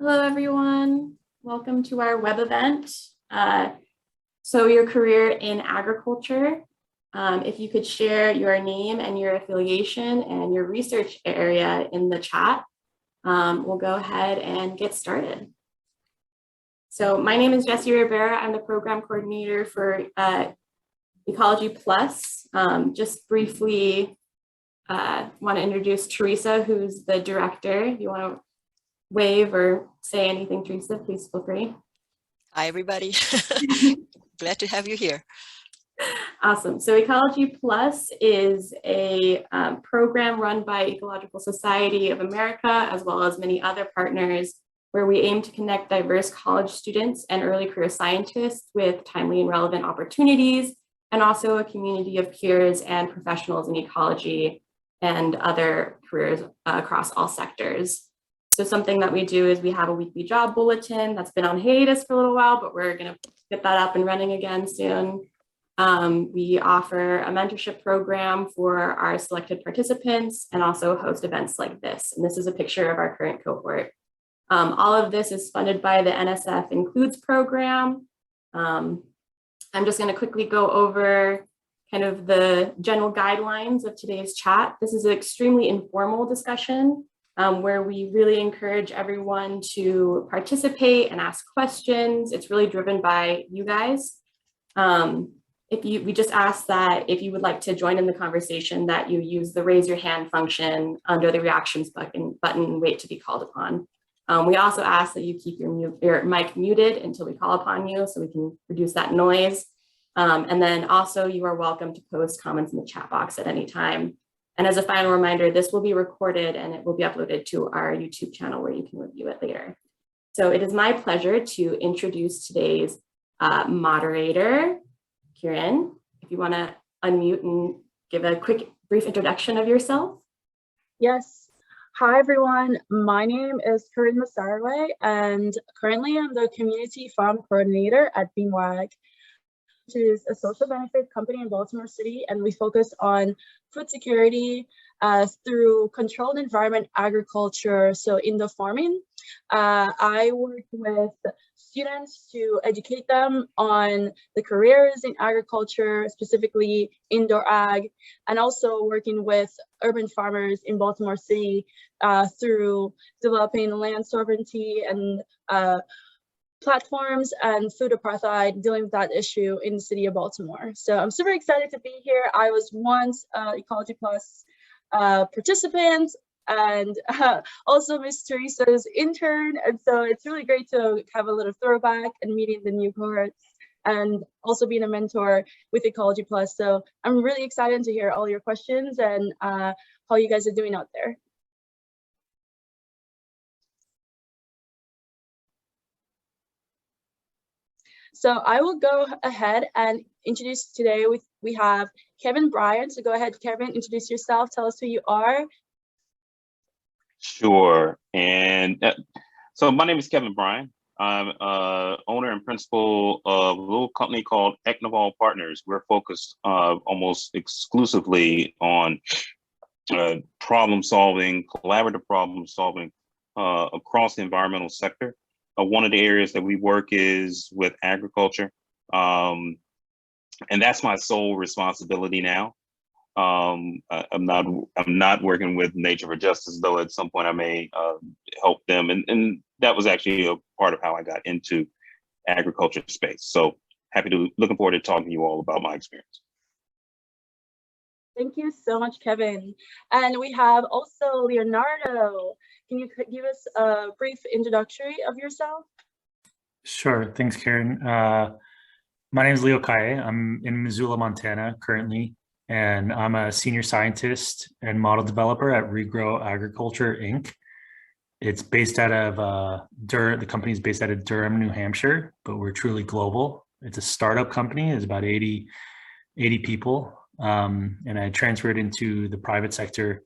Hello, everyone. Welcome to our web event. So your career in agriculture. If you could share your name and your affiliation and your research area in the chat, we'll go ahead and get started. So my name is Jessie Rivera. I'm the program coordinator for Ecology Plus. Just briefly want to introduce Teresa, who's the director. If you want to wave or say anything, Teresa, please feel free. Hi, everybody. Glad to have you here. Awesome. So Ecology Plus is a program run by Ecological Society of America, as well as many other partners, where we aim to connect diverse college students and early career scientists with timely and relevant opportunities, and also a community of peers and professionals in ecology and other careers across all sectors. So something that we do is we have a weekly job bulletin that's been on hiatus for a little while, but we're going to get that up and running again soon. We offer a mentorship program for our selected participants and also host events like this. And this is a picture of our current cohort. All of this is funded by the NSF Includes program. I'm just going to quickly go over kind of the general guidelines of today's chat. This is an extremely informal discussion where we really encourage everyone to participate and ask questions. It's really driven by you guys. We just ask that if you would like to join in the conversation, that you use the raise your hand function under the reactions button, wait to be called upon. We also ask that you keep your mic muted until we call upon you so we can reduce that noise. And then also you are welcome to post comments in the chat box at any time. And as a final reminder, this will be recorded and it will be uploaded to our YouTube channel where you can review it later. So it is my pleasure to introduce today's moderator, Kerrin. If you want to unmute and give a quick, brief introduction of yourself. Yes. Hi, everyone. My name is Kerrin Massarueh, and currently I'm the Community Farm Coordinator at BMoreAg, which is a social benefit company in Baltimore City, and we focus on food security through controlled environment agriculture. So in the farming, I work with students to educate them on the careers in agriculture, specifically indoor ag, and also working with urban farmers in Baltimore City through developing land sovereignty and platforms and food apartheid, dealing with that issue in the city of Baltimore. So I'm super excited to be here. I was once Ecology Plus participant and also Miss Teresa's intern. And so it's really great to have a little throwback and meeting the new cohorts and also being a mentor with Ecology Plus. So I'm really excited to hear all your questions and how you guys are doing out there. So I will go ahead and introduce today. We have Kevin Bryan. So go ahead, Kevin, introduce yourself. Tell us who you are. Sure. And so my name is Kevin Bryan. I'm owner and principal of a little company called Equnival Partners. We're focused almost exclusively on problem solving, collaborative problem solving across the environmental sector. One of the areas that we work is with agriculture, and that's my sole responsibility now. I'm not working with Nature for Justice, though at some point I may help them, and that was actually a part of how I got into agriculture space. So looking forward to talking to you all about my experience. Thank you so much, Kevin. And we have also Leonardo. Can you give us a brief introductory of yourself? Sure. Thanks, Kerrin. My name is Leo Calle. I'm in Missoula, Montana currently, and I'm a senior scientist and model developer at Regrow Agriculture, Inc. It's based out of Durham. The company is based out of Durham, New Hampshire, but we're truly global. It's a startup company. It's about 80 people. And I transferred into the private sector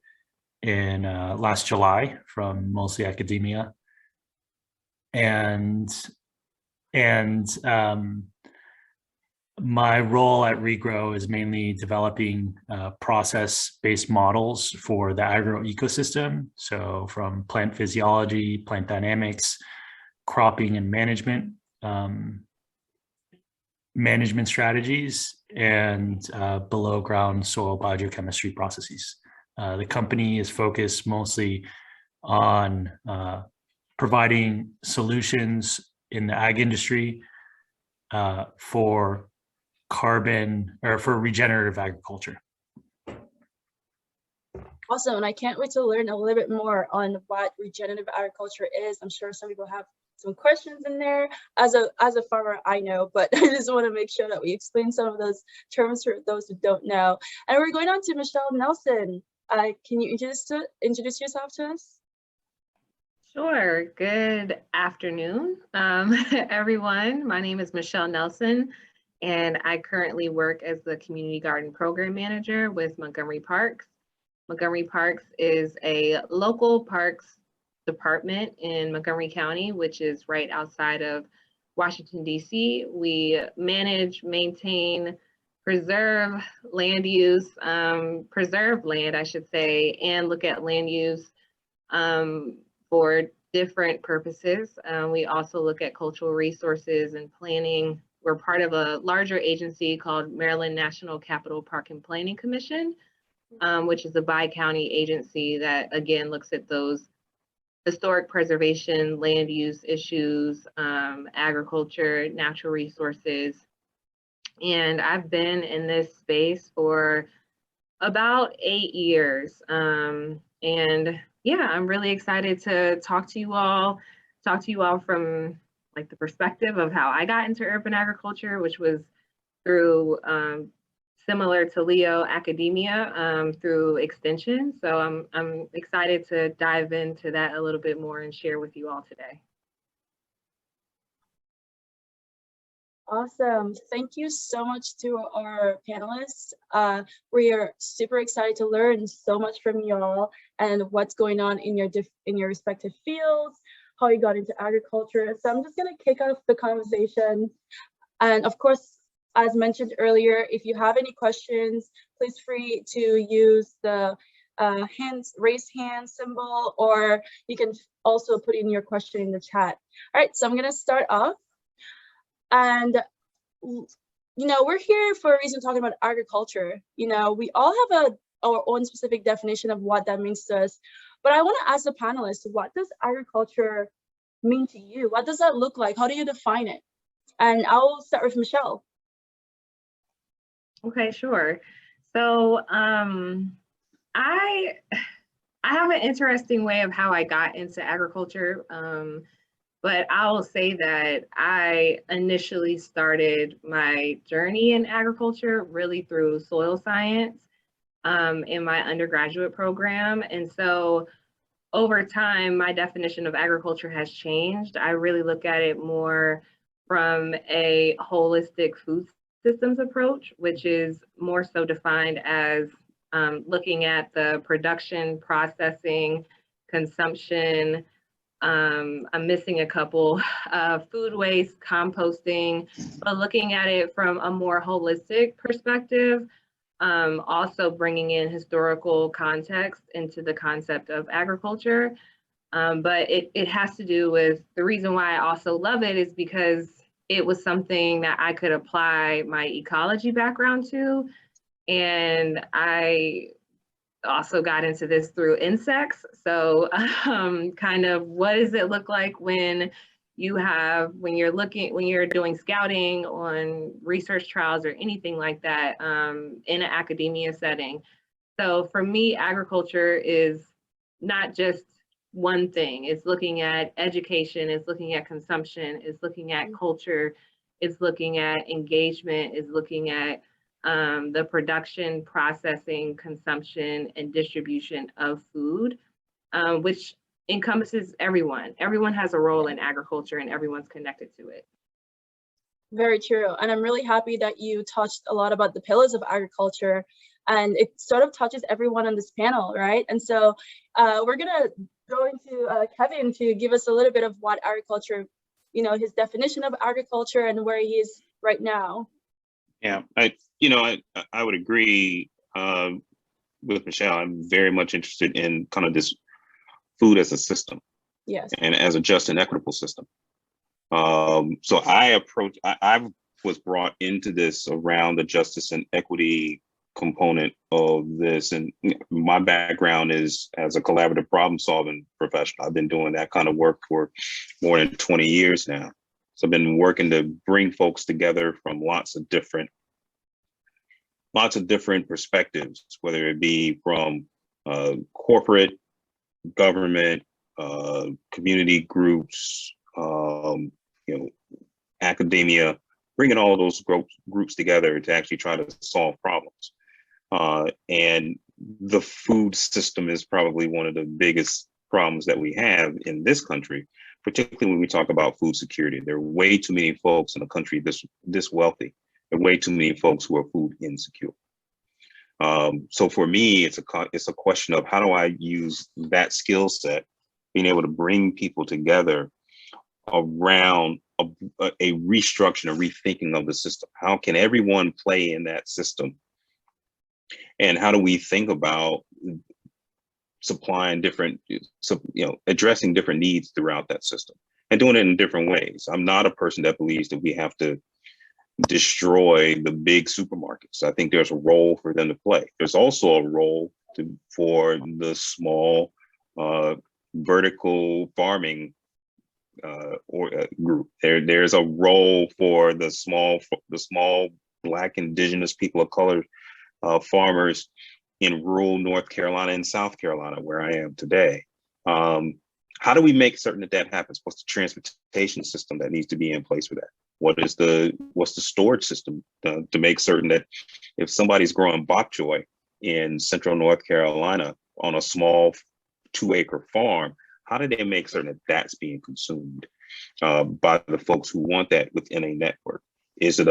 in last July from mostly academia. And my role at Regrow is mainly developing process-based models for the agro ecosystem. So from plant physiology, plant dynamics, cropping and management strategies, and below ground soil biogeochemistry processes. The company is focused mostly on providing solutions in the ag industry for carbon or for regenerative agriculture. Awesome, and I can't wait to learn a little bit more on what regenerative agriculture is. I'm sure some people have some questions in there. As a farmer, I know, but I just want to make sure that we explain some of those terms for those who don't know. And we're going on to Michelle Nelson. Can you introduce yourself to us? Sure. Good afternoon, everyone. My name is Michelle Nelson, and I currently work as the Community Garden Program Manager with Montgomery Parks. Montgomery Parks is a local parks department in Montgomery County, which is right outside of Washington, D.C. We manage, maintain, preserve land use, preserve land, I should say, and look at land use for different purposes. We also look at cultural resources and planning. We're part of a larger agency called Maryland National Capital Park and Planning Commission, which is a bi-county agency that, again, looks at those historic preservation, land use issues, agriculture, natural resources. And I've been in this space for about 8 years. And yeah, I'm really excited to talk to you all from like the perspective of how I got into urban agriculture, which was through similar to Leo, academia, through extension. So I'm excited to dive into that a little bit more and share with you all today. Awesome. Thank you so much to our panelists. We are super excited to learn so much from y'all and what's going on in your respective fields, how you got into agriculture. So I'm just going to kick off the conversation. And of course, as mentioned earlier, if you have any questions, please free to use the raise hand symbol, or you can also put in your question in the chat. All right, so I'm going to start off. And, you know, we're here for a reason talking about agriculture. You know, we all have our own specific definition of what that means to us. But I want to ask the panelists, what does agriculture mean to you? What does that look like? How do you define it? And I'll start with Michelle. Okay, sure. So I have an interesting way of how I got into agriculture. But I'll say that I initially started my journey in agriculture really through soil science in my undergraduate program. And so over time, my definition of agriculture has changed. I really look at it more from a holistic food systems approach, which is more so defined as looking at the production, processing, consumption, I'm missing a couple, food waste, composting, but looking at it from a more holistic perspective, also bringing in historical context into the concept of agriculture. But it has to do with, the reason why I also love it is because it was something that I could apply my ecology background to. And I also got into this through insects. So kind of what does it look like when you're doing scouting on research trials or anything like that in an academia setting. So for me, agriculture is not just one thing. It's looking at education, it's looking at consumption, it's looking at culture, it's looking at engagement, it's looking at the production, processing, consumption, and distribution of food, which encompasses everyone. Everyone has a role in agriculture and everyone's connected to it. Very true. And I'm really happy that you touched a lot about the pillars of agriculture, and it sort of touches everyone on this panel, right? And so we're gonna go into Kevin to give us a little bit of what agriculture, you know, his definition of agriculture and where he is right now. Yeah, I would agree with Michelle. I'm very much interested in kind of this food as a system. Yes. And as a just and equitable system. So I was brought into this around the justice and equity component of this. And my background is as a collaborative problem solving professional. I've been doing that kind of work for more than 20 years now. So I've been working to bring folks together from lots of different perspectives, whether it be from corporate, government, community groups, academia, bringing all of those groups together to actually try to solve problems. And the food system is probably one of the biggest problems that we have in this country, particularly when we talk about food security. There are way too many folks in a country this wealthy. There are way too many folks who are food insecure. So for me, it's a question of how do I use that skill set, being able to bring people together around a restructuring, a rethinking of the system. How can everyone play in that system? And how do we think about supplying addressing different needs throughout that system and doing it in different ways? I'm not a person that believes that we have to destroy the big supermarkets. I think there's a role for them to play. There's also a role for the small vertical farming group. There's a role for the small Black, Indigenous, people of color farmers in rural North Carolina and South Carolina, where I am today. How do we make certain that happens? What's the transportation system that needs to be in place for that? What's the storage system to make certain that if somebody's growing bok choy in central North Carolina on a small 2-acre farm, how do they make certain that that's being consumed by the folks who want that within a network? Is it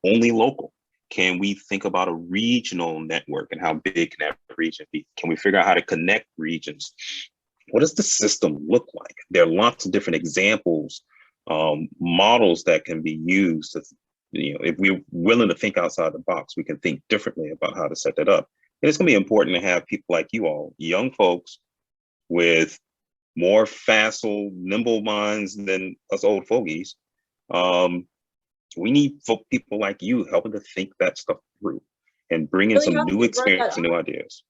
only local? Can we think about a regional network and how big can that region be? Can we figure out how to connect regions? What does the system look like? There are lots of different examples, models that can be used. If we're willing to think outside the box, we can think differently about how to set that up. And it's going to be important to have people like you all, young folks with more facile, nimble minds than us old fogies. We need people like you helping to think that stuff through and bring in some new experience and new ideas.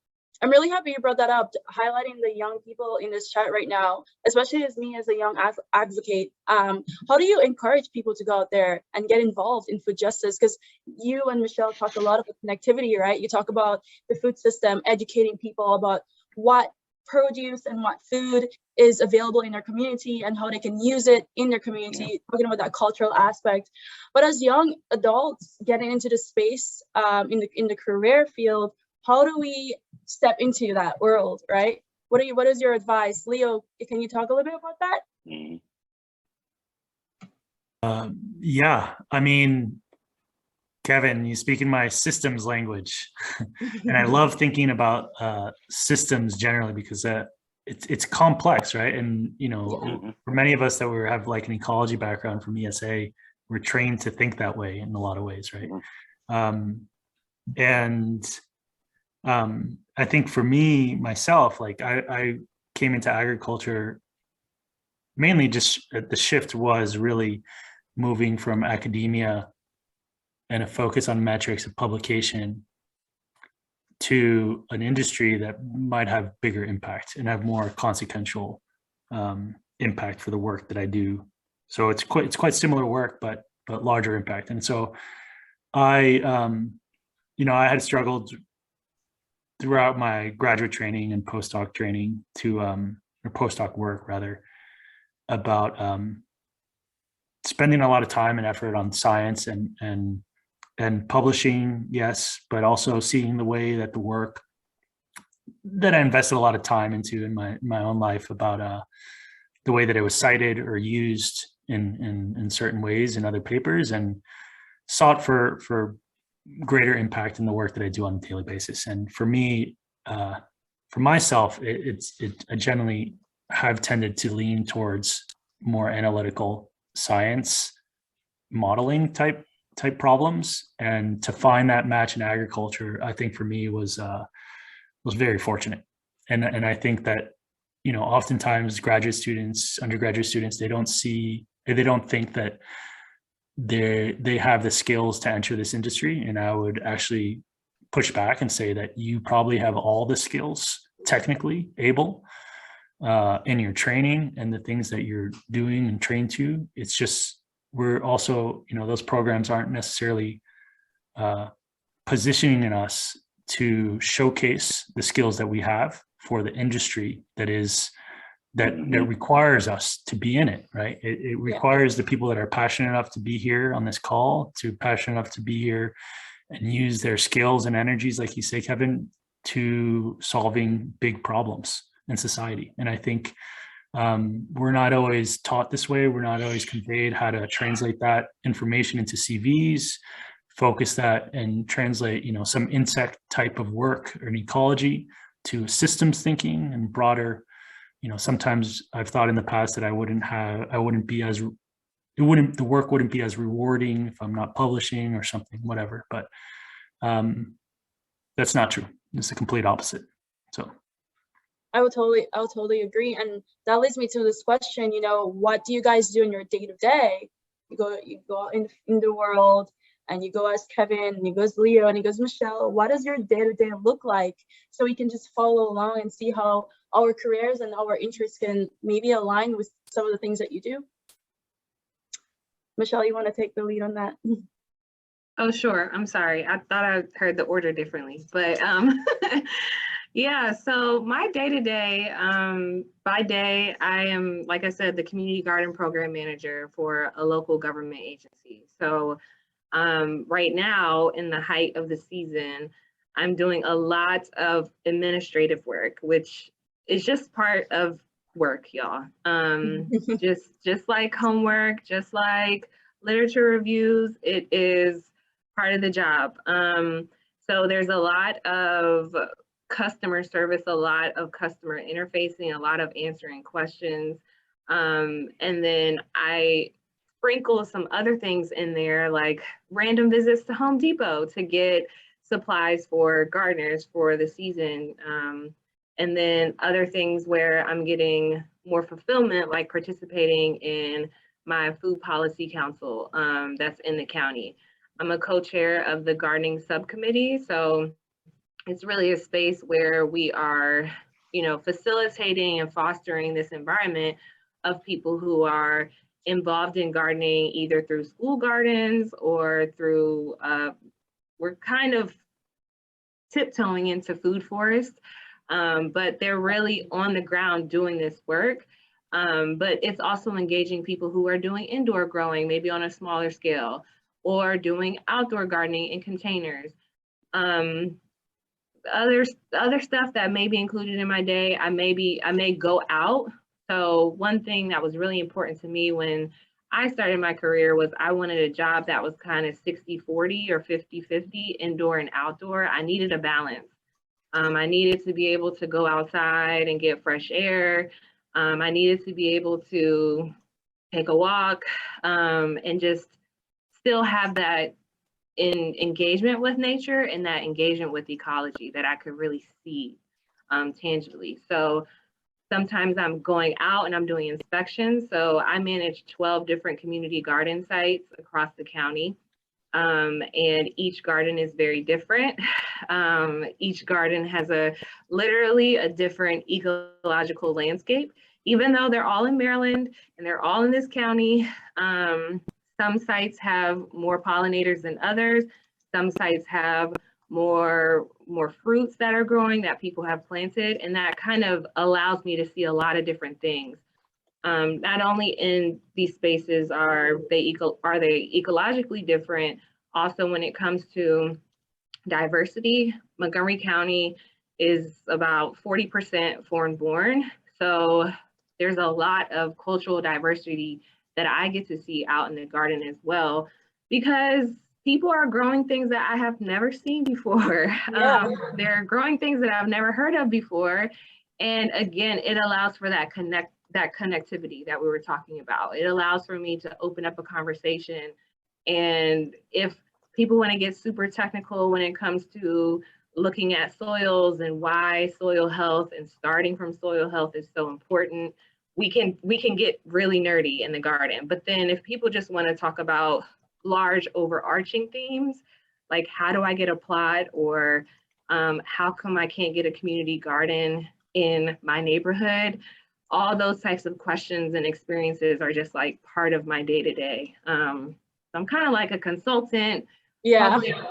I'm really happy you brought that up, highlighting the young people in this chat right now, especially as me as a young advocate. How do you encourage people to go out there and get involved in food justice? Because you and Michelle talk a lot about connectivity, right? You talk about the food system, educating people about what produce and what food is available in their community and how they can use it in their community, talking about that cultural aspect. But as young adults getting into the space in the career field, how do we step into that world, right? What is your advice? Leo, can you talk a little bit about that? Yeah, I mean, Kevin, you speak in my systems language, and I love thinking about systems generally because it's complex, right? And for many of us that have like an ecology background from ESA, we're trained to think that way in a lot of ways, right? I think for me myself, like I came into agriculture mainly just the shift was really moving from academia and a focus on metrics of publication to an industry that might have bigger impact and have more consequential impact for the work that I do. So it's quite similar work, but larger impact. And so I had struggled throughout my graduate training and postdoc training or postdoc work rather, about spending a lot of time and effort on science and publishing, yes, but also seeing the way that the work that I invested a lot of time into in my own life about the way that it was cited or used in certain ways in other papers, and sought for greater impact in the work that I do on a daily basis. And for me, for myself, I generally have tended to lean towards more analytical science modeling type problems, and to find that match in agriculture, I think for me was very fortunate. And I think that oftentimes graduate students, undergraduate students, they don't see they don't think that they have the skills to enter this industry. And I would actually push back and say that you probably have all the skills technically able in your training and the things that you're doing and trained to. It's just, we're also, those programs aren't necessarily positioning us to showcase the skills that we have for the industry that requires us to be in it, right? It requires the people that are passionate enough to be here on this call, to passionate enough to be here and use their skills and energies, like you say, Kevin, to solving big problems in society. And I think we're not always taught this way. We're not always conveyed how to translate that information into CVs, focus that and translate, some insect type of work or an ecology to systems thinking and broader. Sometimes I've thought in the past that the work wouldn't be as rewarding if I'm not publishing or something, whatever. But that's not true. It's the complete opposite. So I would totally agree. And that leads me to this question, what do you guys do in your day-to-day? You go out in the world, and you go as Kevin, and you go as Leo, and you go as Michelle. What does your day-to-day look like? So we can just follow along and see how our careers and our interests can maybe align with some of the things that you do. Michelle, you want to take the lead on that? Oh, sure. I'm sorry. I thought I heard the order differently, but yeah, so my day-to-day, by day, I am, like I said, the community garden program manager for a local government agency. So right now, in the height of the season, I'm doing a lot of administrative work, which is just part of work, y'all. Just like homework, just like literature reviews, it is part of the job. So there's a lot of customer service, a lot of customer interfacing, a lot of answering questions. And then I sprinkle some other things in there, like random visits to Home Depot to get supplies for gardeners for the season. And then other things where I'm getting more fulfillment, like participating in my food policy council that's in the county. I'm a co-chair of the gardening subcommittee. So it's really a space where we are, facilitating and fostering this environment of people who are involved in gardening, either through school gardens or through, we're kind of tiptoeing into food forest, but they're really on the ground doing this work. But it's also engaging people who are doing indoor growing, maybe on a smaller scale, or doing outdoor gardening in containers. Other stuff that may be included in my day, I may go out. So one thing that was really important to me when I started my career was I wanted a job that was kind of 60-40 or 50-50 indoor and outdoor. I needed a balance. I needed to be able to go outside and get fresh air. I needed to be able to take a walk and just still have that in engagement with nature and that engagement with ecology that I could really see tangibly. So sometimes I'm going out and I'm doing inspections. So I manage 12 different community garden sites across the county. And each garden is very different. Each garden has literally a different ecological landscape, even though they're all in Maryland and they're all in this county. Some sites have more pollinators than others. Some sites have more fruits that are growing that people have planted, and that kind of allows me to see a lot of different things. Not only in these spaces are they ecologically different, also when it comes to diversity, Montgomery County is about 40% foreign born. So there's a lot of cultural diversity that I get to see out in the garden as well, because people are growing things that I have never seen before. Yeah. They're growing things that I've never heard of before. And again, it allows for that connectivity that we were talking about. It allows for me to open up a conversation. And if people want to get super technical when it comes to looking at soils and why soil health and starting from soil health is so important, we can get really nerdy in the garden. But then if people just want to talk about large overarching themes, like how do I get applied, or how come I can't get a community garden in my neighborhood? All those types of questions and experiences are just like part of my day-to-day. So I'm kind of like a consultant,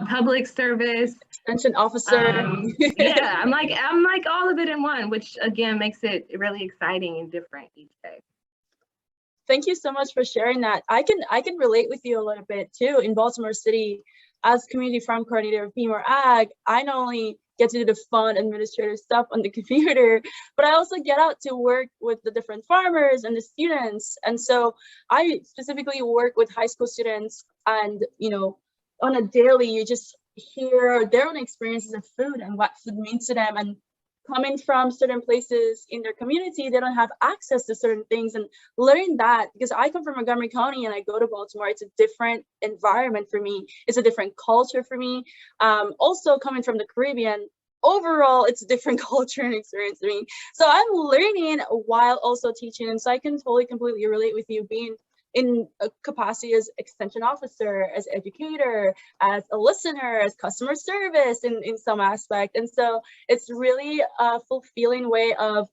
public service extension officer. Yeah, I'm like all of it in one, which again makes it really exciting and different each day. Thank you so much for sharing that. I can relate with you a little bit too. In Baltimore City, as community farm coordinator of BMoreAg, I not only get to do the fun administrative stuff on the computer, but I also get out to work with the different farmers and the students. And so I specifically work with high school students, and on a daily, you just hear their own experiences of food and what food means to them. And coming from certain places in their community, they don't have access to certain things, and learning that, because I come from Montgomery County and I go to Baltimore, it's a different environment for me. It's a different culture for me. Also coming from the Caribbean, overall, it's a different culture and experience for me. So I'm learning while also teaching. And so I can completely relate with you being in a capacity as extension officer, as educator, as a listener, as customer service in some aspect. And so it's really a fulfilling way of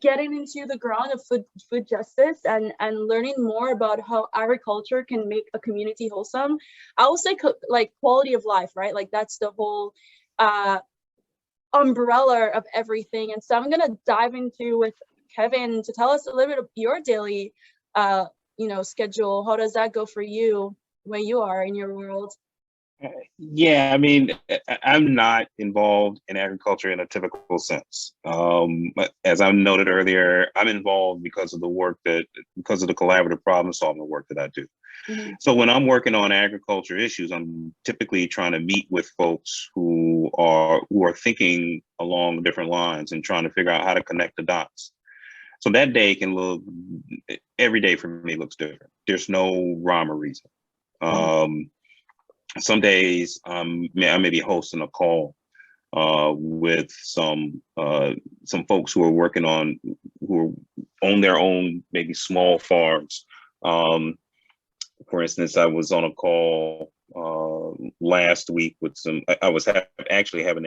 getting into the ground of food justice and learning more about how agriculture can make a community wholesome. I would say like quality of life, right? Like that's the whole umbrella of everything. And so I'm gonna dive into with Kevin to tell us a little bit of your daily schedule. How does that go for you where you are in your world? Yeah, I mean, I'm not involved in agriculture in a typical sense. But as I noted earlier, I'm involved because of the collaborative problem solving work that I do. Mm-hmm. So when I'm working on agriculture issues, I'm typically trying to meet with folks who are thinking along different lines and trying to figure out how to connect the dots. So that day every day for me looks different. There's no rhyme or reason. Some days I may be hosting a call with some folks who are on their own, maybe small farms. For instance, I was on a call last week with I was actually having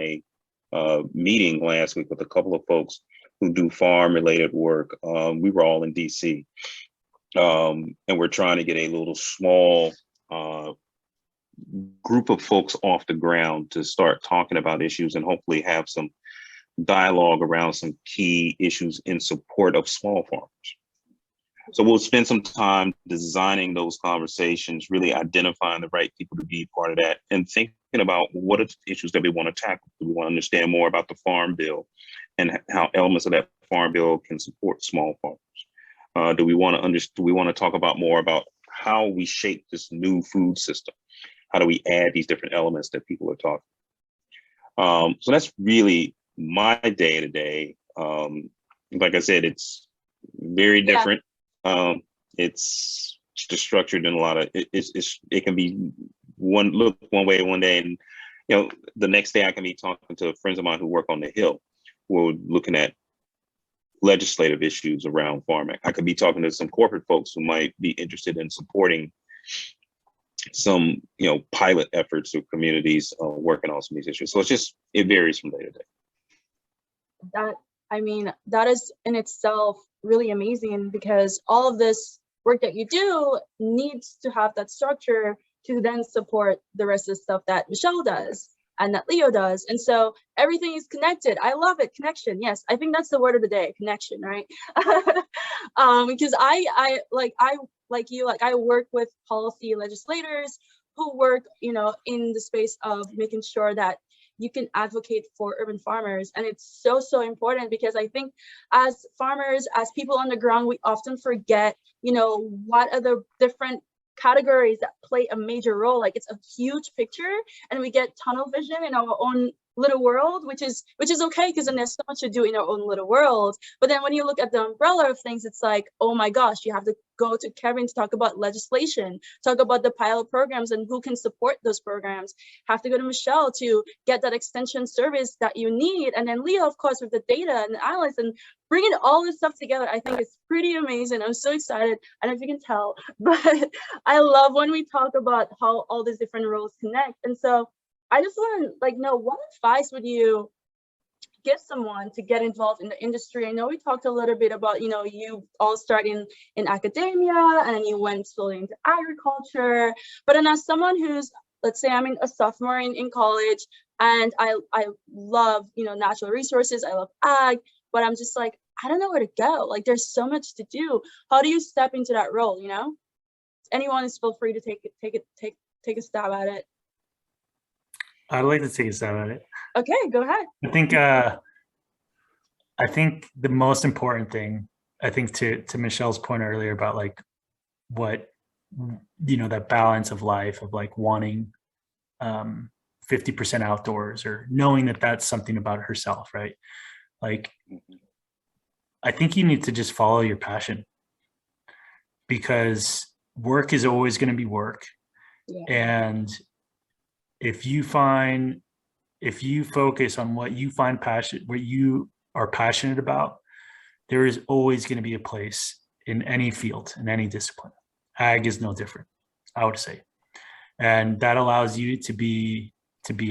a meeting last week with a couple of folks who do farm related work. We were all in DC, and we're trying to get a little small group of folks off the ground to start talking about issues and hopefully have some dialogue around some key issues in support of small farmers. So we'll spend some time designing those conversations, really identifying the right people to be part of that, and thinking about what are the issues that we want to tackle. Do we want to understand more about the Farm Bill and how elements of that Farm Bill can support small farmers? Do we want to talk about more about how we shape this new food system? How do we add these different elements that people are talking? So that's really my day to day. Like I said, it's very different. It's just structured in a lot of it can be one way one day, and the next day I can be talking to friends of mine who work on the Hill, who are looking at legislative issues around farming. I could be talking to some corporate folks who might be interested in supporting some pilot efforts of communities working on some of these issues. So it varies from day to day. That is in itself really amazing, because all of this work that you do needs to have that structure to then support the rest of the stuff that Michelle does and that Leo does. And so everything is connected. I love it. Connection. Yes, I think that's the word of the day, connection, right? Because I work with policy legislators who work, in the space of making sure that you can advocate for urban farmers. And it's so important, because I think as farmers, as people on the ground, we often forget, what are the different categories that play a major role. Like, it's a huge picture, and we get tunnel vision in our own little world, which is okay, because then there's so much to do in our own little world. But then when you look at the umbrella of things, it's like, oh my gosh, you have to go to Kerrin to talk about legislation, talk about the pilot programs and who can support those programs, have to go to Michelle to get that extension service that you need, and then Leo, of course, with the data and the analysts, and bringing all this stuff together. I think it's pretty amazing. I'm so excited. I don't know if you can tell, but I love when we talk about how all these different roles connect. And so I just want to know, what advice would you give someone to get involved in the industry? I know we talked a little bit about, you all starting in academia and then you went slowly into agriculture. But then as someone who's, let's say I'm a sophomore in college, and I love, natural resources, I love ag, but I'm just like, I don't know where to go. Like, there's so much to do. How do you step into that role? Anyone is feel free to take a stab at it. I'd like to take a stab at it. Okay, go ahead. I think the most important thing, I think to Michelle's point earlier about what, that balance of life of wanting 50% outdoors, or knowing that that's something about herself, right? I think you need to just follow your passion, because work is always going to be work. Yeah. And if you focus on what you are passionate about, there is always going to be a place in any field, in any discipline. Ag is no different, I would say. And that allows you to be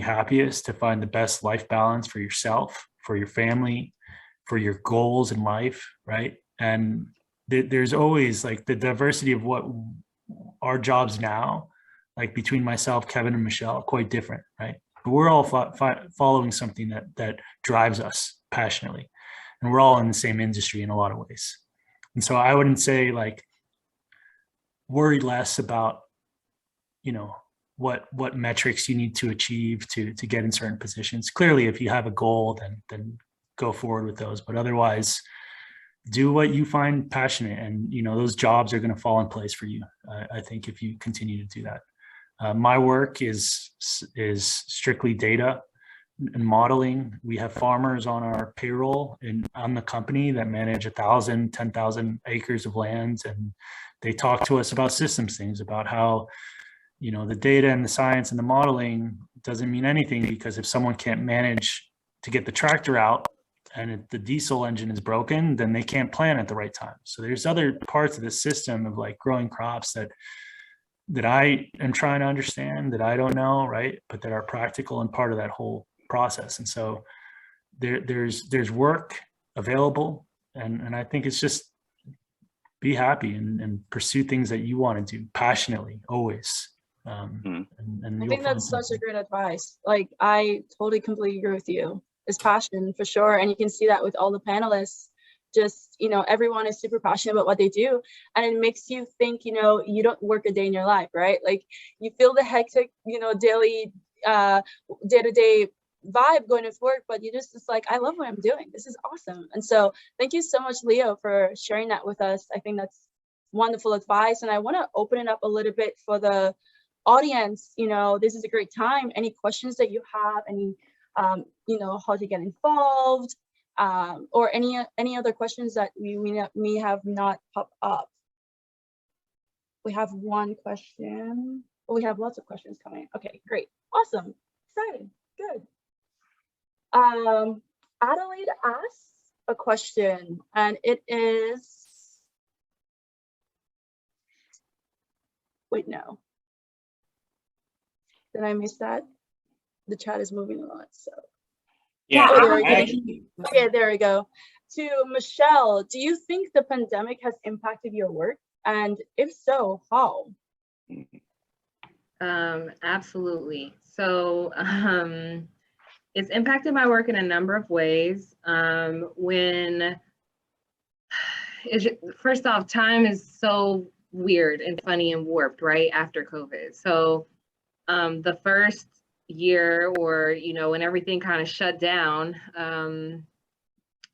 happiest, to find the best life balance for yourself, for your family, for your goals in life, right? And there's always the diversity of what our jobs now, between myself, Kevin, and Michelle, quite different, right? But we're all following something that drives us passionately, and we're all in the same industry in a lot of ways. And so I wouldn't say worry less about, what metrics you need to achieve to get in certain positions. Clearly, if you have a goal, then go forward with those. But otherwise, do what you find passionate, and those jobs are going to fall in place for you. I think if you continue to do that. My work is strictly data and modeling. We have farmers on our payroll on the company that manage 1,000, 10,000 acres of land, and they talk to us about systems things, about how the data and the science and the modeling doesn't mean anything, because if someone can't manage to get the tractor out and the diesel engine is broken, then they can't plant at the right time. So there's other parts of the system of growing crops that I am trying to understand, that I don't know, right? But that are practical and part of that whole process. And so there's work available, and I think it's just be happy and pursue things that you want to do passionately, always. And I think that's such a great advice. I totally completely agree with you. It's passion for sure. And you can see that with all the panelists. Just, everyone is super passionate about what they do. And it makes you think, you don't work a day in your life, right? You feel the hectic, daily, day-to-day vibe going to work, but it's I love what I'm doing. This is awesome. And so thank you so much, Leo, for sharing that with us. I think that's wonderful advice. And I want to open it up a little bit for the audience. This is a great time. Any questions that you have, any, how to get involved, or any other questions that we may have not popped up. We have one question. Oh, we have lots of questions coming. Okay, great, awesome, exciting, good. Adelaide asks a question, and it is, wait, no. Did I miss that? The chat is moving a lot, so. Yeah. Okay, there we go. To Michelle, do you think the pandemic has impacted your work? And if so, how? Absolutely. So it's impacted my work in a number of ways. First off, time is so weird and funny and warped, right, after COVID. So the first year, or when everything kind of shut down,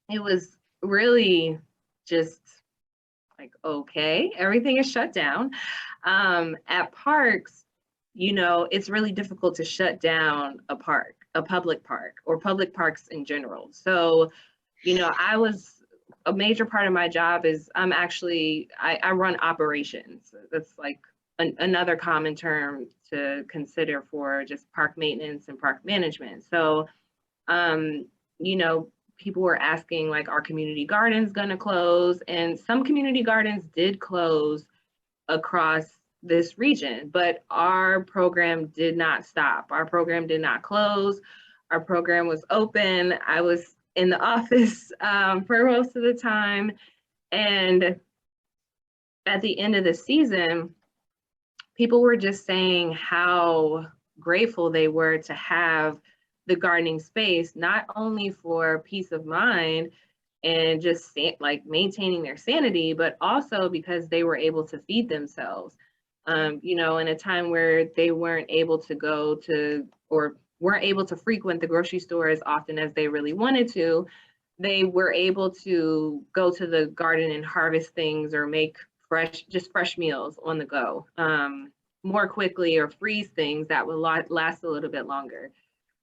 it was really just okay, everything is shut down. At parks, it's really difficult to shut down a park, a public park, or public parks in general. So, a major part of my job is I run operations. That's like another common term to consider for just park maintenance and park management. So, people were asking, like, are community gardens going to close? And some community gardens did close across this region, but our program did not stop. Our program did not close. Our program was open. I was in the office for most of the time. And at the end of the season, people were just saying how grateful they were to have the gardening space, not only for peace of mind and just like maintaining their sanity, but also because they were able to feed themselves. In a time where they weren't able to go to, or weren't able to frequent the grocery store as often as they really wanted to, they were able to go to the garden and harvest things or make fresh meals on the go more quickly, or freeze things that would last a little bit longer.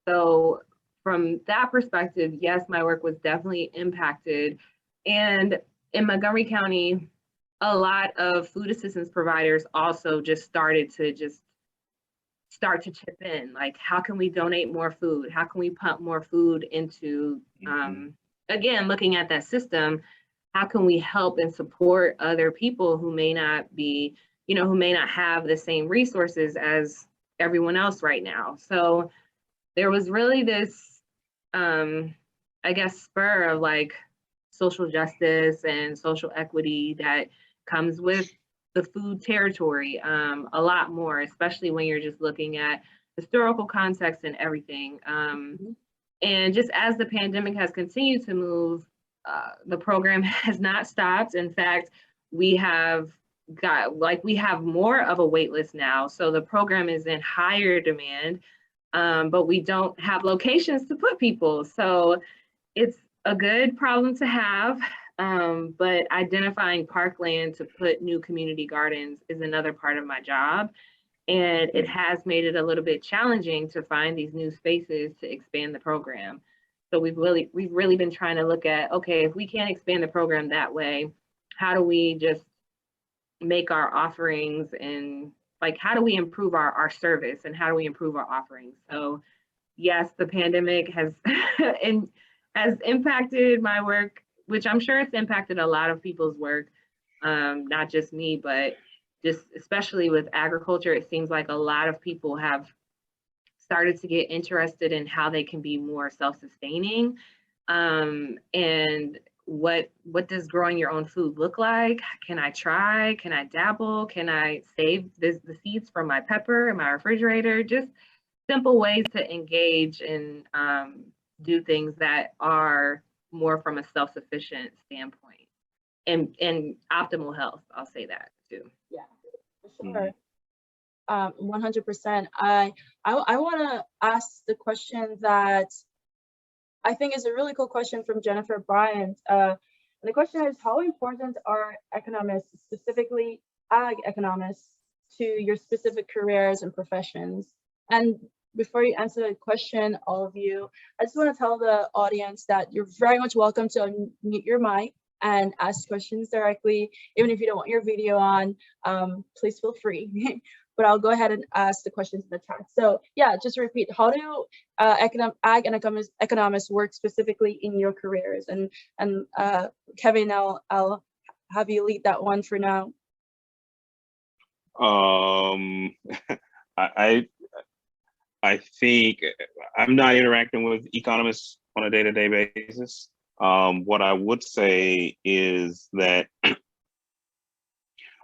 So from that perspective, yes, my work was definitely impacted. And in Montgomery County, a lot of food assistance providers also just started to start to chip in. Like, how can we donate more food? How can we pump more food into, again, looking at that system, how can we help and support other people who may not be, who may not have the same resources as everyone else right now? So there was really this, spur of like social justice and social equity that comes with the food territory a lot more, especially when you're just looking at historical context and everything. And just as the pandemic has continued to move, the program has not stopped. In fact, we have more of a wait list now. So the program is in higher demand, but we don't have locations to put people. So it's a good problem to have, but identifying parkland to put new community gardens is another part of my job. And it has made it a little bit challenging to find these new spaces to expand the program. So we've really been trying to look at, okay, if we can't expand the program that way, how do we just make our offerings, and like, how do we improve our service, and how do we improve our offerings? So yes, the pandemic has has impacted my work, which I'm sure it's impacted a lot of people's work, not just me, but just especially with agriculture. It seems like a lot of people have started to get interested in how they can be more self-sustaining, and what does growing your own food look like? Can I try? Can I dabble? Can I save the seeds from my pepper in my refrigerator? Just simple ways to engage and do things that are more from a self-sufficient standpoint and optimal health. I'll say that too. Yeah, for sure. 100%. I want to ask the question that I think is a really cool question from Jennifer Bryan. And the question is, how important are economists, specifically ag economists, to your specific careers and professions? And before you answer the question, all of you, I just want to tell the audience that you're very much welcome to unmute your mic and ask questions directly. Even if you don't want your video on, please feel free. But I'll go ahead and ask the questions in the chat. So yeah, just repeat, how do ag and economists work specifically in your careers? And Kevin, I'll have you lead that one for now. I think I'm not interacting with economists on a day-to-day basis. What I would say is that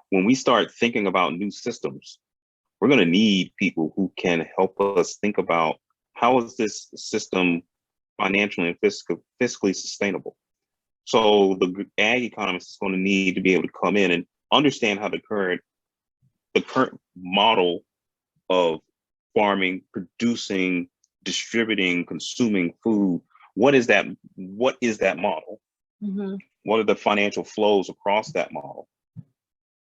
when we start thinking about new systems, we're going to need people who can help us think about how is this system financially and fiscally sustainable. So the ag economist is going to need to be able to come in and understand how the current model of farming, producing, distributing, consuming food, what is that model? Mm-hmm. What are the financial flows across that model?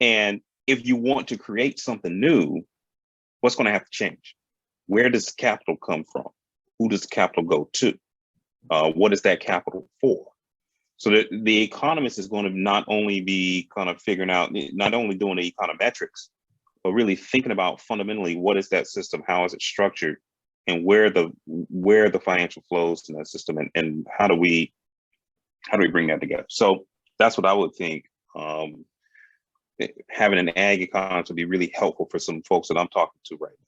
And if you want to create something new, what's going to have to change? Where does capital come from? Who does capital go to? What is that capital for? So that the economist is going to not only be kind of figuring out, not only doing the econometrics, but really thinking about fundamentally what is that system, how is it structured, and where the financial flows in that system, and how do we bring that together? So that's what I would think. Having an ag economist would be really helpful for some folks that I'm talking to right now.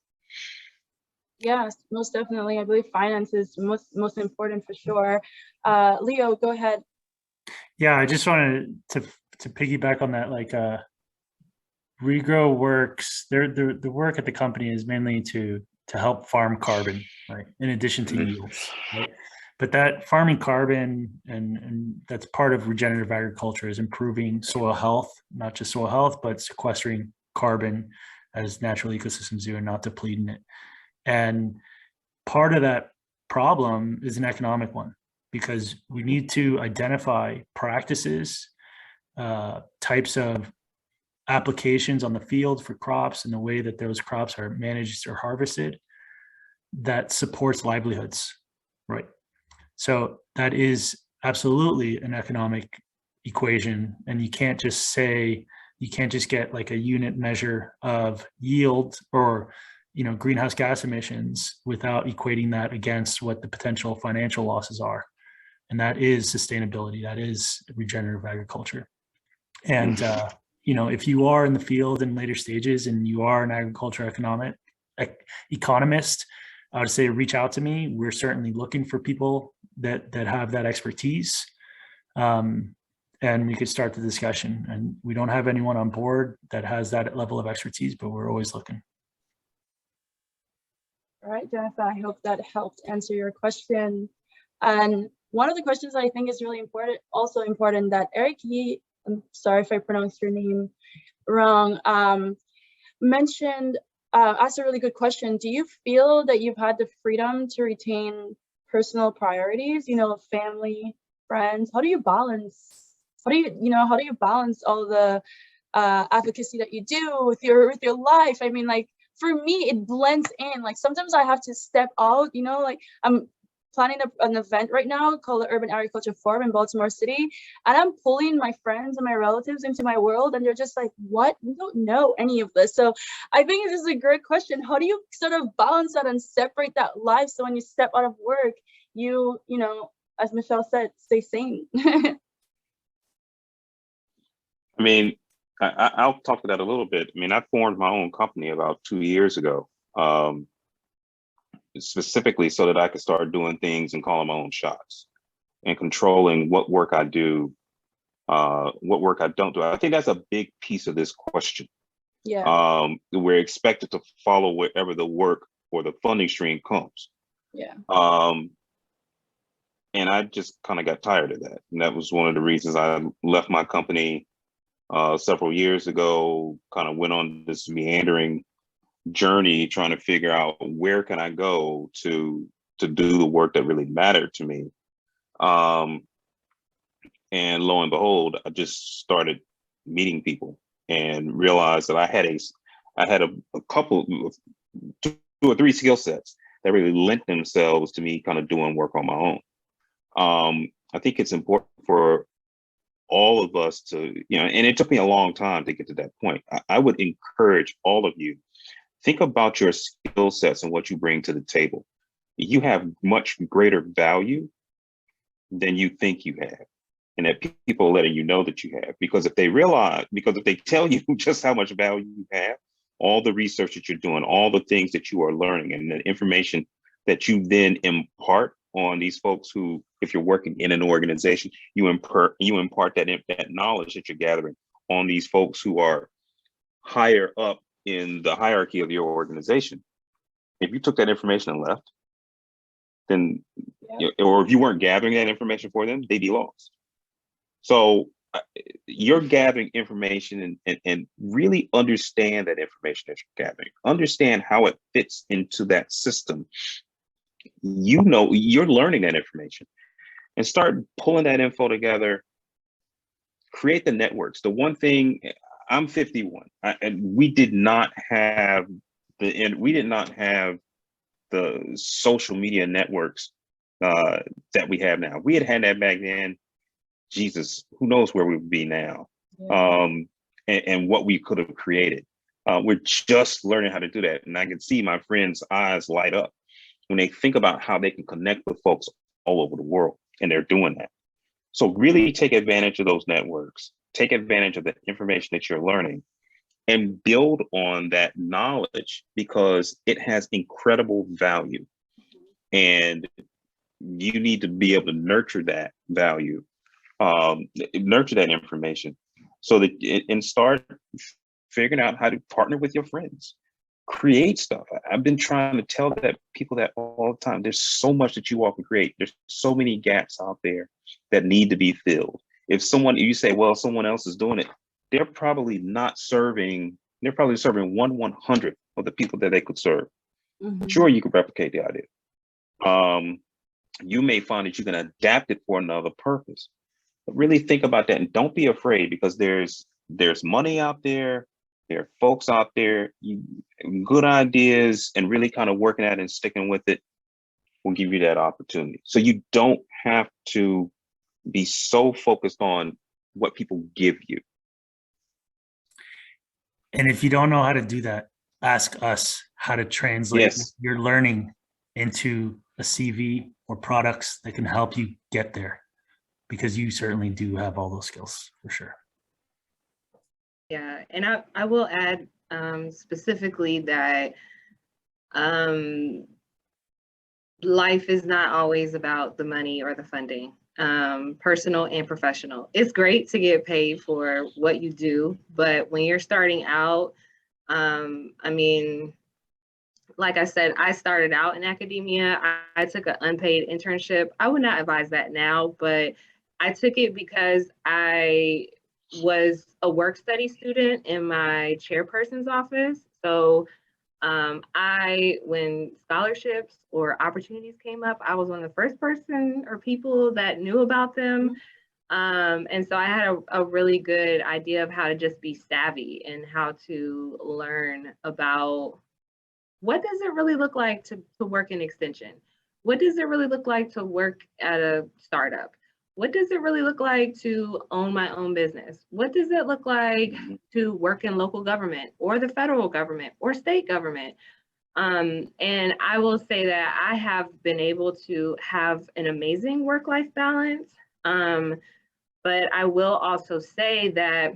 Yes, most definitely. I believe finance is most important for sure. Leo, go ahead. Yeah, I just wanted to piggyback on that. Like, Regrow works. The work at the company is mainly to help farm carbon, right? In addition to yields, right? But that farming carbon and that's part of regenerative agriculture is improving soil health, not just soil health, but sequestering carbon as natural ecosystems do and not depleting it. And part of that problem is an economic one, because we need to identify practices, types of applications on the field for crops and the way that those crops are managed or harvested that supports livelihoods, right? So that is absolutely an economic equation. And you can't just get like a unit measure of yield or greenhouse gas emissions without equating that against what the potential financial losses are. And that is sustainability. That is regenerative agriculture. And, if you are in the field in later stages and you are an agriculture economist, I would say reach out to me. We're certainly looking for people that have that expertise. And we could start the discussion. And we don't have anyone on board that has that level of expertise, but we're always looking. All right, Jennifer, I hope that helped answer your question. And one of the questions I think is really important, that Eric Yee, I'm sorry if I pronounced your name wrong, mentioned, asked a really good question. Do you feel that you've had the freedom to retain personal priorities, family, friends? How do you balance all the advocacy that you do with your life? I mean, like, for me, it blends in. Like, sometimes I have to step out, like I'm planning an event right now called the Urban Agriculture Forum in Baltimore City. And I'm pulling my friends and my relatives into my world. And they're just like, what? We don't know any of this. So I think this is a great question. How do you sort of balance that and separate that life? So when you step out of work, you as Michelle said, stay sane. I mean, I'll talk to that a little bit. I mean, I formed my own company about 2 years ago, specifically so that I could start doing things and calling my own shots and controlling what work I do, what work I don't do. I think that's a big piece of this question. Yeah. We're expected to follow wherever the work or the funding stream comes. Yeah. And I just kind of got tired of that. And that was one of the reasons I left my company several years ago, kind of went on this meandering journey trying to figure out where can I go to do the work that really mattered to me. And lo and behold, I just started meeting people and realized that I had a couple of 2 or 3 skill sets that really lent themselves to me kind of doing work on my own. I think it's important for all of us to, and it took me a long time to get to that point. I would encourage all of you, think about your skill sets and what you bring to the table. You have much greater value than you think you have, and that people are letting you know that you have. Because if they tell you just how much value you have, all the research that you're doing, all the things that you are learning, and the information that you then impart on these folks who, if you're working in an organization, you impart that knowledge that you're gathering on these folks who are higher up in the hierarchy of your organization. If you took that information and left, then, or if you weren't gathering that information for them, they'd be lost. So you're gathering information and really understand that information that you're gathering, understand how it fits into that system. You're learning that information and start pulling that info together, create the networks. The one thing, I'm 51, and we did not have and we did not have the social media networks that we have now. We had that back then. Jesus, who knows where we would be now, and what we could have created. We're just learning how to do that. And I can see my friends' eyes light up when they think about how they can connect with folks all over the world, and they're doing that. So really take advantage of those networks, take advantage of the information that you're learning, and build on that knowledge, because it has incredible value. And you need to be able to nurture that value, nurture that information, so that and start figuring out how to partner with your friends, create stuff. I've been trying to tell people that all the time. There's so much that you all can create. There's so many gaps out there that need to be filled. If you say, well, someone else is doing it, they're probably serving 1/100th of the people that they could serve. Sure, you could replicate the idea. You may find that you can adapt it for another purpose. But really think about that, and don't be afraid, because there's money out there. There are folks out there, good ideas, and really kind of working at it and sticking with it will give you that opportunity. So you don't have to be so focused on what people give you. And if you don't know how to do that, ask us how to translate your learning into a CV or products that can help you get there, because you certainly do have all those skills for sure. Yeah, and I will add specifically that life is not always about the money or the funding, personal and professional. It's great to get paid for what you do, but when you're starting out, I mean, like I said, I started out in academia. I took an unpaid internship. I would not advise that now, but I took it because I was a work study student in my chairperson's office. So when scholarships or opportunities came up, I was one of the first person or people that knew about them. And so I had a really good idea of how to just be savvy and how to learn about what does it really look like to work in extension? What does it really look like to work at a startup? What does it really look like to own my own business? What does it look like to work in local government or the federal government or state government? And I will say that I have been able to have an amazing work-life balance. But I will also say that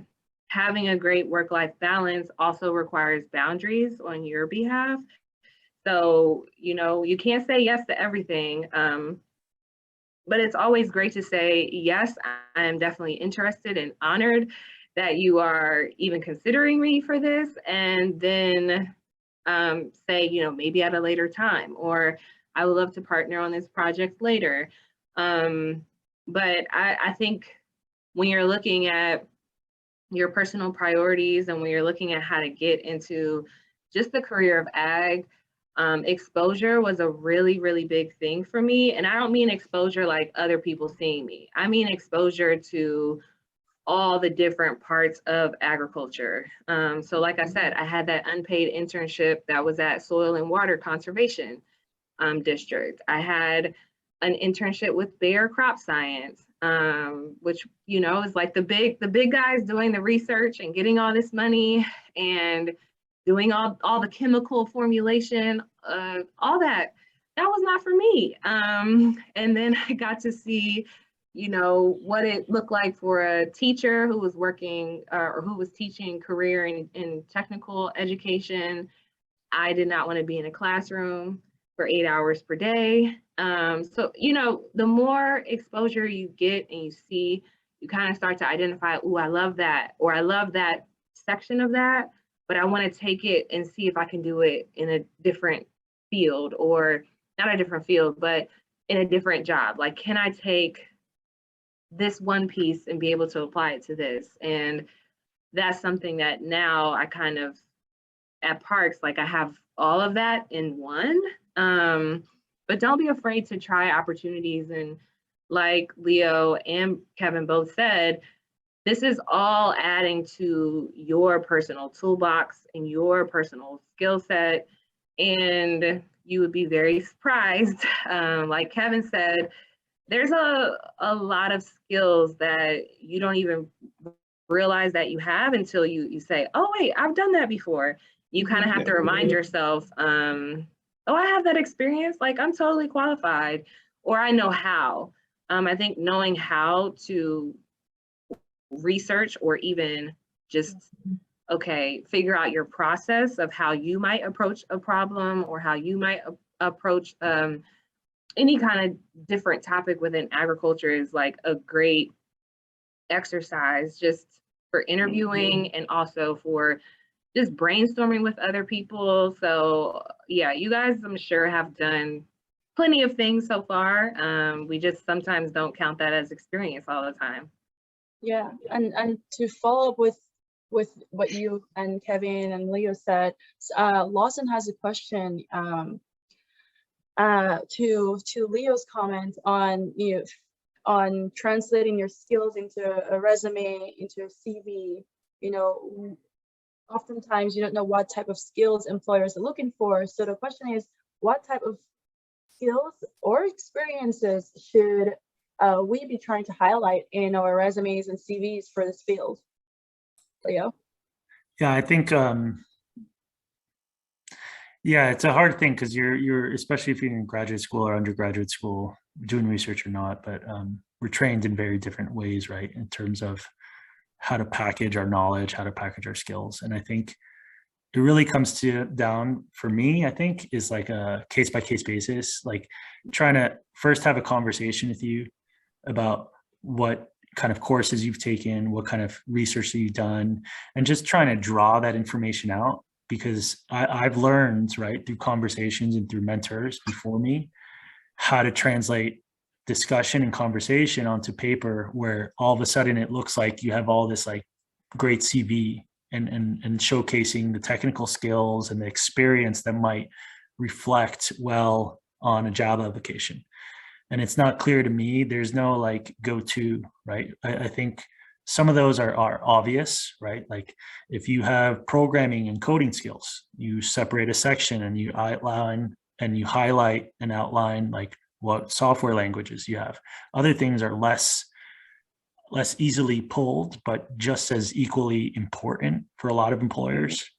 having a great work-life balance also requires boundaries on your behalf. So, you can't say yes to everything. But it's always great to say, yes, I am definitely interested and honored that you are even considering me for this. And then say, maybe at a later time, or I would love to partner on this project later. But I think when you're looking at your personal priorities and when you're looking at how to get into just the career of ag, exposure was a really, really big thing for me. And I don't mean exposure like other people seeing me. I mean exposure to all the different parts of agriculture. So like I said, I had that unpaid internship that was at Soil and Water Conservation District. I had an internship with Bayer Crop Science, which, is like the big guys doing the research and getting all this money and doing all the chemical formulation, all that was not for me. And then I got to see, what it looked like for a teacher who was working or who was teaching career in technical education. I did not want to be in a classroom for 8 hours per day. So, the more exposure you get and you see, you kind of start to identify, oh, I love that, or I love that section of that, but I want to take it and see if I can do it in a different field, or not a different field, but in a different job. Like, can I take this one piece and be able to apply it to this? And that's something that now I kind of, at Parks, like I have all of that in one. But don't be afraid to try opportunities. And like Leo and Kevin both said, this is all adding to your personal toolbox and your personal skill set. And you would be very surprised. Like Kevin said, there's a lot of skills that you don't even realize that you have until you say, oh, wait, I've done that before. You kind of have to remind yourself, oh, I have that experience. Like, I'm totally qualified, or I know how. I think knowing how to research or even just, okay, figure out your process of how you might approach a problem or how you might approach any kind of different topic within agriculture is like a great exercise just for interviewing and also for just brainstorming with other people. So yeah, you guys, I'm sure, have done plenty of things so far. We just sometimes don't count that as experience all the time. Yeah, and to follow up with what you and Kevin and Leo said, Lawson has a question to Leo's comment on on translating your skills into a resume, into a CV. Oftentimes you don't know what type of skills employers are looking for. So the question is, what type of skills or experiences should we be trying to highlight in our resumes and CVs for this field? Leo? Yeah, I think, yeah, it's a hard thing because you're, especially if you're in graduate school or undergraduate school, doing research or not, but we're trained in very different ways, right? In terms of how to package our knowledge, how to package our skills. And I think it really comes down for me, I think, is like a case-by-case basis, like trying to first have a conversation with you about what kind of courses you've taken, what kind of research that you've done, and just trying to draw that information out, because I've learned, right, through conversations and through mentors before me, how to translate discussion and conversation onto paper, where all of a sudden it looks like you have all this like great CV and showcasing the technical skills and the experience that might reflect well on a job application. And it's not clear to me, there's no like go-to, right? I think some of those are obvious, right? Like if you have programming and coding skills, you separate a section and you outline and you highlight and outline like what software languages you have. Other things are less easily pulled, but just as equally important for a lot of employers.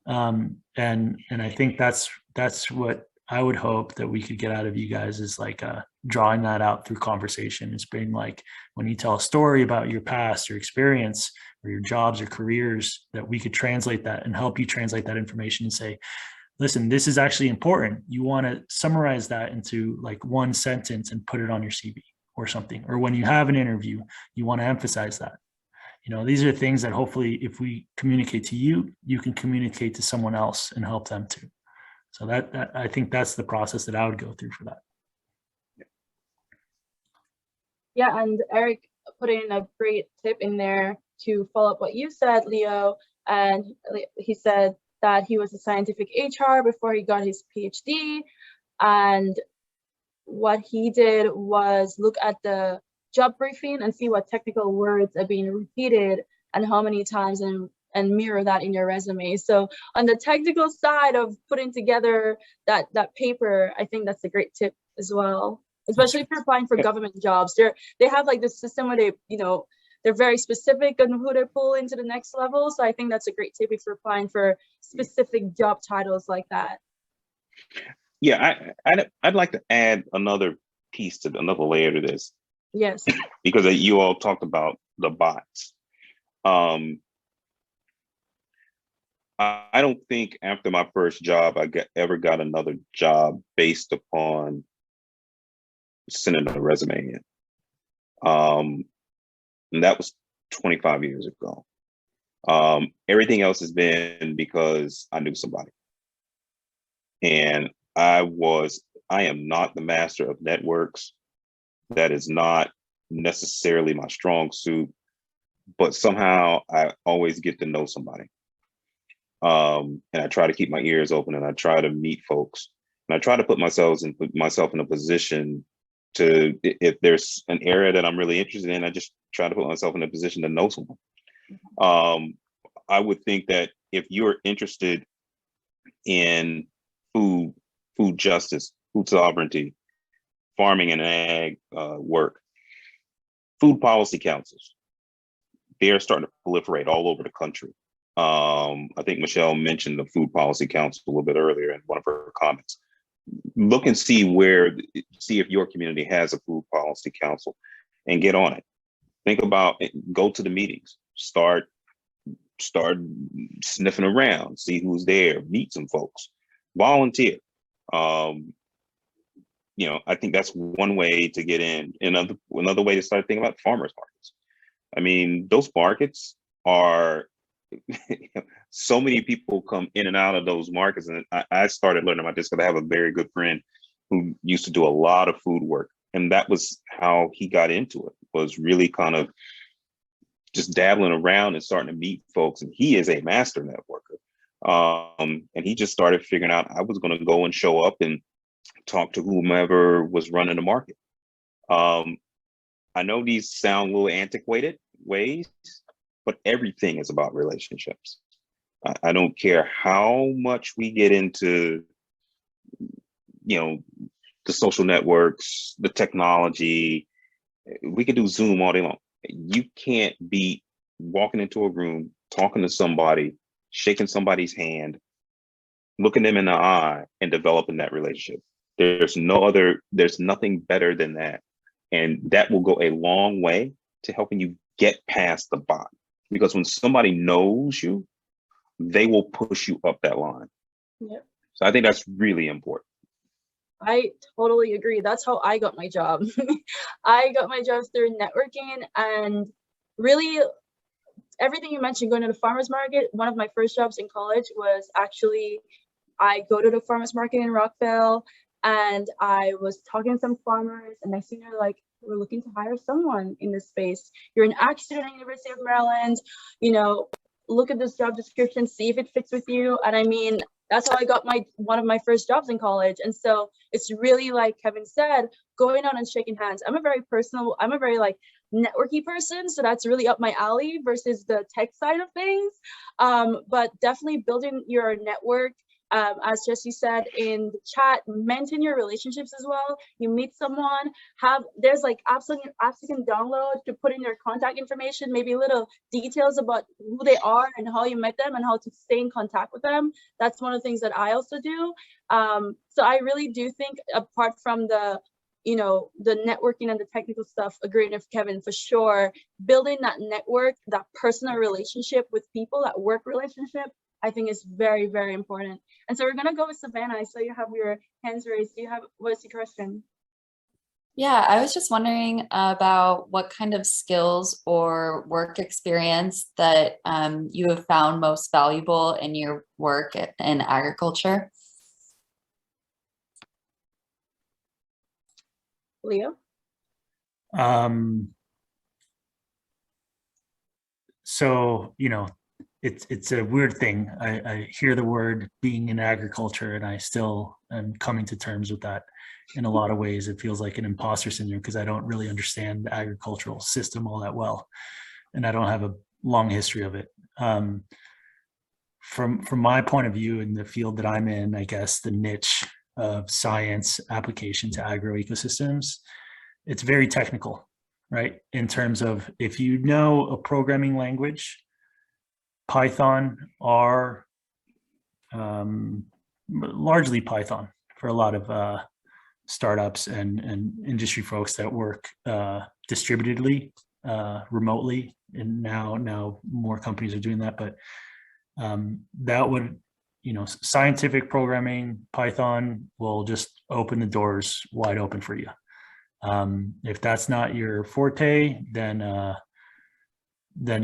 And I think that's what I would hope that we could get out of you guys, is like drawing that out through conversation. It's being like, when you tell a story about your past or experience or your jobs or careers, that we could translate that and help you translate that information and say, listen, this is actually important. You want to summarize that into like one sentence and put it on your CV or something. Or when you have an interview, you want to emphasize that. These are things that hopefully if we communicate to you, you can communicate to someone else and help them too. So that I think that's the process that I would go through for that. Yeah, and Eric put in a great tip in there to follow up what you said, Leo. And he said that he was a scientific HR before he got his PhD. And what he did was look at the job briefing and see what technical words are being repeated and how many times, and mirror that in your resume. So on the technical side of putting together that paper, I think that's a great tip as well, especially if you're applying for government jobs. They have like this system where they, they're very specific on who they pull into the next level. So I think that's a great tip if you're applying for specific job titles like that. Yeah, I'd like to add another piece to another layer to this. Yes. Because you all talked about the bots. I don't think after my first job, I ever got another job based upon sending a resume in. And that was 25 years ago. Everything else has been because I knew somebody. And I am not the master of networks. That is not necessarily my strong suit, but somehow I always get to know somebody. And I try to keep my ears open, and I try to meet folks, and I try to put myself in a position to, if there's an area that I'm really interested in, I just try to put myself in a position to know someone. I would think that if you're interested in food, food justice, food sovereignty, farming and ag work. Food policy councils, they're starting to proliferate all over the country. I think Michelle mentioned the Food Policy Council a little bit earlier in one of her comments. Look and see if your community has a food policy council and get on it. Think about it, go to the meetings, start sniffing around, see who's there, meet some folks, volunteer. You know, I think that's one way to get in. Another way to start thinking about farmers markets. I mean, those markets are so many people come in and out of those markets. And I started learning about this because I have a very good friend who used to do a lot of food work. And that was how he got into it, was really kind of just dabbling around and starting to meet folks. And he is a master networker. And he just started figuring out I was going to go and show up and talk to whomever was running the market. I know these sound a little antiquated ways, but everything is about relationships. I don't care how much we get into, you know, the social networks, the technology. We can do Zoom all day long. You can't be walking into a room, talking to somebody, shaking somebody's hand, looking them in the eye, and developing that relationship. There's nothing better than that. And that will go a long way to helping you get past the bot. Because when somebody knows you, they will push you up that line. Yep. So I think that's really important. I totally agree. That's how I got my job. I got my job through networking, and really everything you mentioned, going to the farmers market. One of my first jobs in college was actually, I go to the farmers market in Rockville, and I was talking to some farmers, and next thing they're like, we're looking to hire someone in this space. You're an ag student at University of Maryland, you know, look at this job description, see if it fits with you. And I mean, that's how I got one of my first jobs in college. And so it's really, like Kevin said, going out and shaking hands. I'm a very like networky person, so that's really up my alley versus the tech side of things. But definitely building your network, as Jesse said in the chat, maintain your relationships as well. You meet someone, there's like apps you can download to put in your contact information, maybe little details about who they are and how you met them and how to stay in contact with them. That's one of the things that I also do. So I really do think, apart from the networking and the technical stuff, agreeing with Kevin for sure, building that network, that personal relationship with people, that work relationship, I think is very, very important. And so we're gonna go with Savannah. I saw you have your hands raised. What's your question? Yeah, I was just wondering about what kind of skills or work experience that you have found most valuable in your work in agriculture. Leo? So, you know, it's a weird thing. I hear the word being in agriculture, and I still am coming to terms with that. In a lot of ways, it feels like an imposter syndrome because I don't really understand the agricultural system all that well, and I don't have a long history of it. From my point of view, in the field that I'm in, I guess the niche of science application to agroecosystems, it's very technical, right? In terms of, if you know a programming language, Python, R, largely Python for a lot of startups and industry folks that work distributedly, remotely, and now more companies are doing that. But that would, you know, scientific programming, Python will just open the doors wide open for you. If that's not your forte, then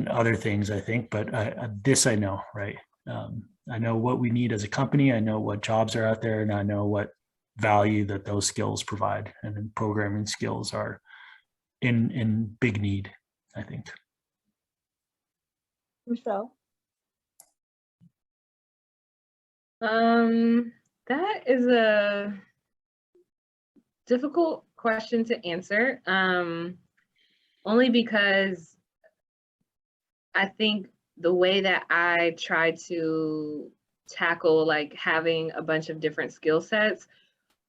other things, I think. But this I know, right? I know what we need as a company. I know what jobs are out there, and I know what value that those skills provide. And then programming skills are in big need, I think. Michelle? That is a difficult question to answer, only because I think the way that I try to tackle like having a bunch of different skill sets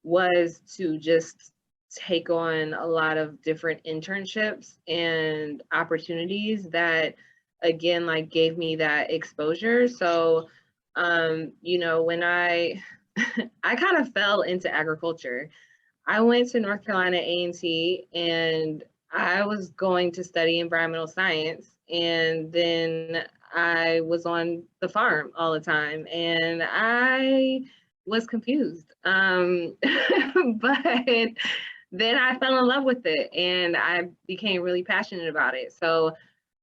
was to just take on a lot of different internships and opportunities that, again, like gave me that exposure. So, you know, when I kind of fell into agriculture. I went to North Carolina A&T and I was going to study environmental science, and then I was on the farm all the time and I was confused. But then I fell in love with it and I became really passionate about it. So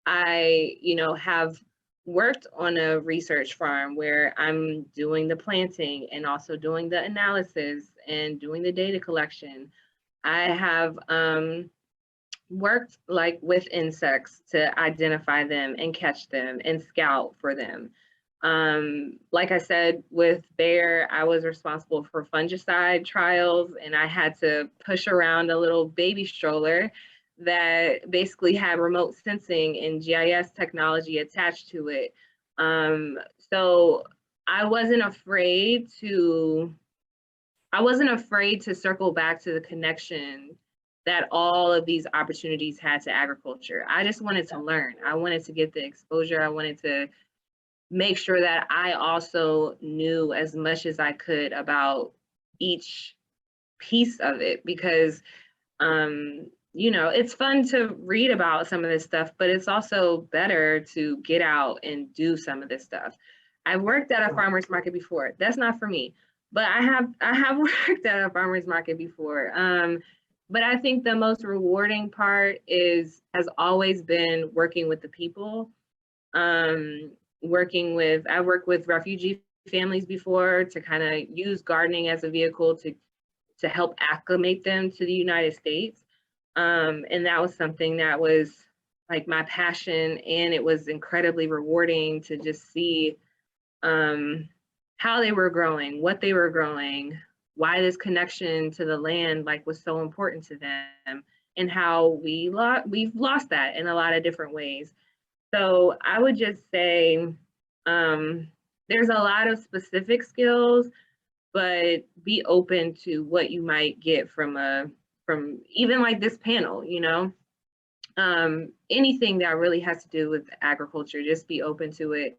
I, you know, have worked on a research farm where I'm doing the planting and also doing the analysis and doing the data collection. I have worked like with insects to identify them and catch them and scout for them. Like I said, with Bayer, I was responsible for fungicide trials, and I had to push around a little baby stroller that basically had remote sensing and GIS technology attached to it. So I wasn't afraid to circle back to the connection that all of these opportunities had to agriculture. I just wanted to learn. I wanted to get the exposure. I wanted to make sure that I also knew as much as I could about each piece of it, because you know, it's fun to read about some of this stuff, but it's also better to get out and do some of this stuff. I worked at a farmer's market before. That's not for me, but I have worked at a farmer's market before. But I think the most rewarding part has always been working with the people. I worked with refugee families before to kind of use gardening as a vehicle to help acclimate them to the United States. And that was something that was like my passion, and it was incredibly rewarding to just see how they were growing, what they were growing, why this connection to the land like was so important to them, and how we've lost that in a lot of different ways. So I would just say there's a lot of specific skills, but be open to what you might get from even like this panel, you know, anything that really has to do with agriculture, just be open to it.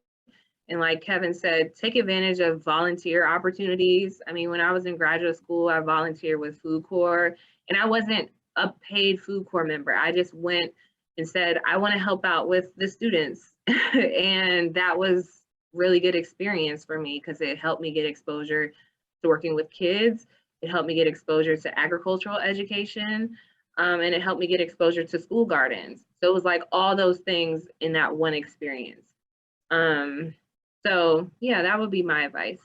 And like Kevin said, take advantage of volunteer opportunities. I mean, when I was in graduate school, I volunteered with Food Corps, and I wasn't a paid Food Corps member. I just went and said, I want to help out with the students. And that was really good experience for me because it helped me get exposure to working with kids. It helped me get exposure to agricultural education, and it helped me get exposure to school gardens. So it was like all those things in that one experience. So yeah, that would be my advice.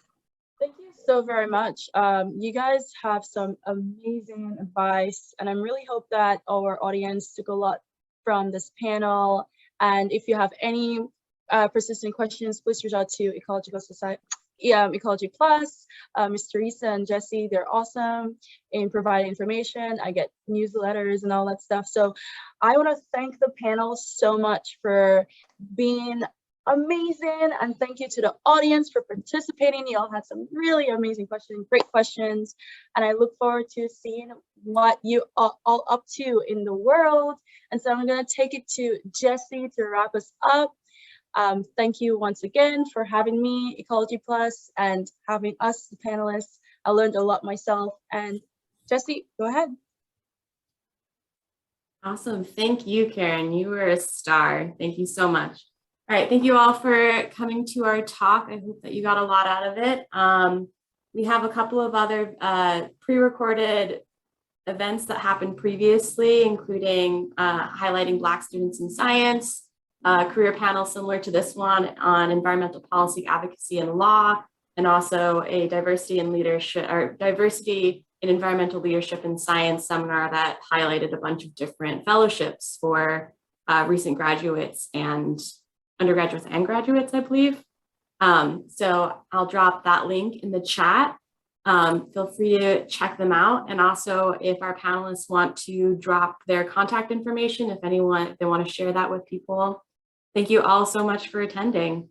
Thank you so very much. You guys have some amazing advice, and I really hope that our audience took a lot from this panel. And if you have any persistent questions, please reach out to Ecological Society. Ecology Plus, Ms. Teresa and Jesse, they're awesome in providing information. I get newsletters and all that stuff. So I want to thank the panel so much for being amazing, and thank you to the audience for participating. You all had some really amazing questions, great questions, and I look forward to seeing what you are all up to in the world. And so I'm going to take it to Jesse to wrap us up. Thank you once again for having me, Ecology Plus, and having us, the panelists. I learned a lot myself. And Jesse, go ahead. Awesome. Thank you, Kerrin. You were a star. Thank you so much. All right. Thank you all for coming to our talk. I hope that you got a lot out of it. We have a couple of other pre-recorded events that happened previously, including highlighting Black students in science, a career panel similar to this one on environmental policy, advocacy, and law, and also a diversity in leadership or diversity in environmental leadership in science seminar that highlighted a bunch of different fellowships for recent graduates and undergraduates and graduates, I believe. So I'll drop that link in the chat. Feel free to check them out. And also if our panelists want to drop their contact information, if they want to share that with people. Thank you all so much for attending.